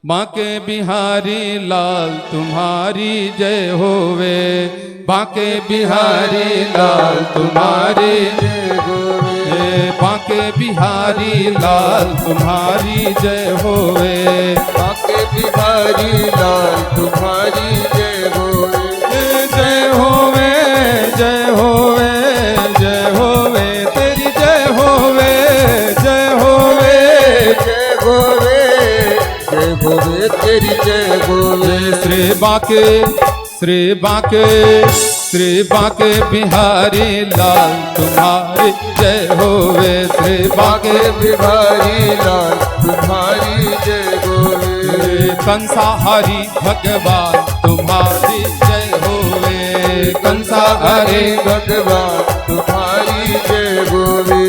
बांके बिहारी लाल तुम्हारी जय होवे, बांके बिहारी लाल तुम्हारी जय होवे, बांके बिहारी लाल तुम्हारी जय होवे, बांके बिहारी लाल तुम्हारी जय होवे, जय होवे जय होवे जय होवे तेरी जय होवे, जय होवे जय होवे, जय होवे तेरी जय होवे। श्री बांके श्री बांके श्री बांके बिहारी लाल तुम्हारी जय होवे, श्री बांके बिहारी लाल तुम्हारी जय होवे, कंसाहारी भगवान तुम्हारी जय होवे, कंसाहारी भगवान तुम्हारी जय होवे।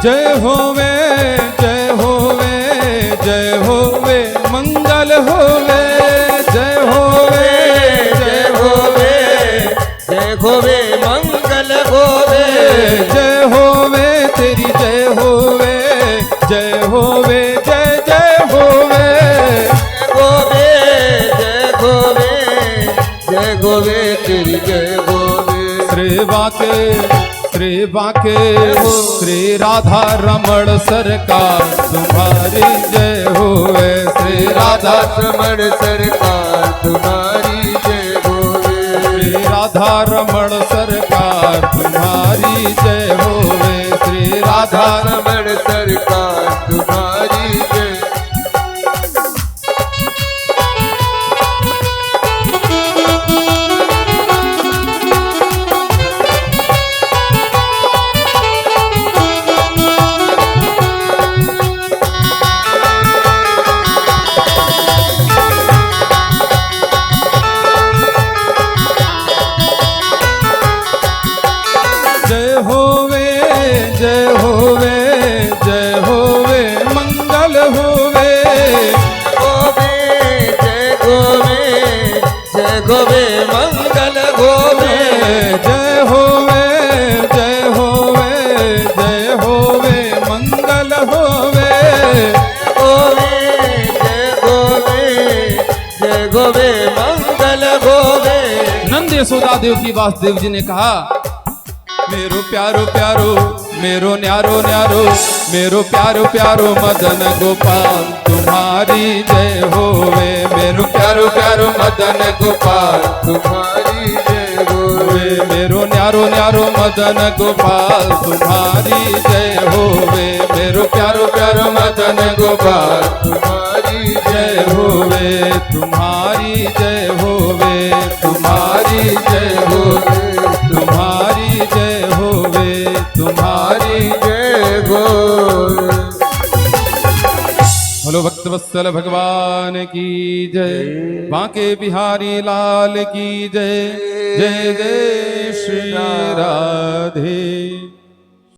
जय होवे जय होवे जय होवे मंगल होवे, जय होवे जय होवे, जय होवे मंगल होवे, जय होवे तेरी जय होवे, जय होवे जय जय होवे, होवे जय होवे, जय होवे तेरी जय होवे। श्री बांके श्री बांके श्री राधा रमण सरकार तुम्हारी जय होवे, श्री राधा रमण सरकार तुम्हारी जय होवे, श्री राधा रमण सरकार तुम्हारी जय होवे, श्री राधा रमण सरकार तुम्हारी जय। जय होवे जय होवे जय होवे मंगल होवे, होवे जय होवे, जय होवे मंगल होवे, जय होवे जय होवे जय होवे मंगल होवे, होवे जय होवे, जय होवे मंगल होवे। नंद यशोदा देव की वासुदेव जी ने कहा, मेरो प्यारो प्यारो मेरो न्यारो न्यारो, मेरो प्यारो प्यारो मदन गोपाल तुम्हारी जय होवे, मेरो प्यारो प्यारो मदन गोपाल तुम्हारी जय होवे, मेरो न्यारो न्यारो मदन गोपाल तुम्हारी जय होवे, मेरो प्यारो प्यारो मदन गोपाल तुम्हारी जय होवे, तुम्हारी जय होवे, तुम्हारी जय होवे, तुम्हारी जय होवे, तुम्हारी जय होवे। बोलो भक्तवत्सल भगवान की जय, बांके बिहारी लाल की जय, जय जय श्री राधे।